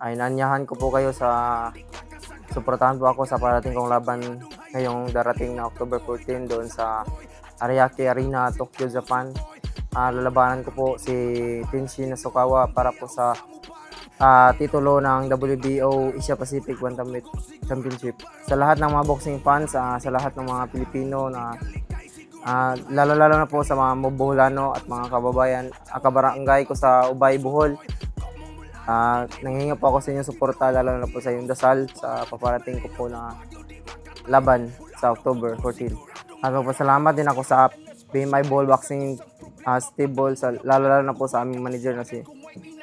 ay nanyahan ko po kayo sa suportahan po ako sa parating kong laban ngayong darating na October 14 doon sa Ariake Arena, Tokyo, Japan. Lalabanan ko po si Tenshin Nasukawa para po sa titulo ng WBO Asia Pacific Bantamweight Championship. Sa lahat ng mga boxing fans, sa lahat ng mga Pilipino na lalo-lalo na po sa mga Mabuholano at mga kababayan, kabarangay ko sa Ubay, Bohol. Nanghingi po ako sa inyong suporta, lalo na po sa inyong dasal sa paparating ko po na laban sa October 14. Magpasalamat din ako sa PMI Ball Boxing Steve Ball, lalo na po sa aming manager na si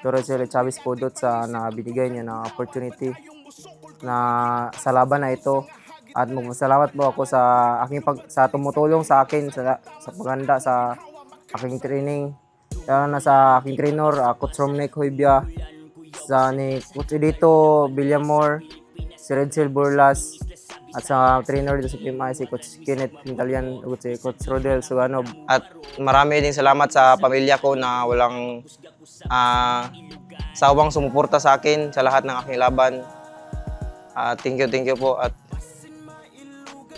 Torres Chavez Podot sa binigay niya na opportunity na sa laban na ito. At magpasalamat po ako sa sa tumutulong sa akin sa paghanda sa aking training, lalo na sa aking trainer, Coach Romnick Hoybia, sa ni Coach Edito Villamor, si Redsel Burlas, at sa trainer dito sa PMI, si Coach Kenneth Italian, si Coach Rodel Suganov. At marami din salamat sa pamilya ko na walang sawang sumuporta sa akin sa lahat ng aking laban. Thank you po.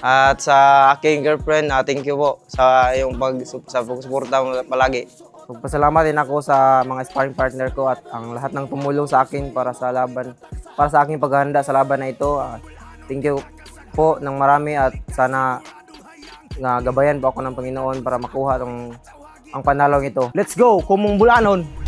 At sa aking girlfriend, thank you po sa iyong pagsuporta palagi. Magpasalamat din ako sa mga sparring partner ko at ang lahat ng tumulong sa akin para sa laban, para sa aking paghahanda sa laban na ito. Thank you po ng marami at sana gabayan po ako ng Panginoon para makuha ang panalong ito. Let's go, Kumong Bulanon!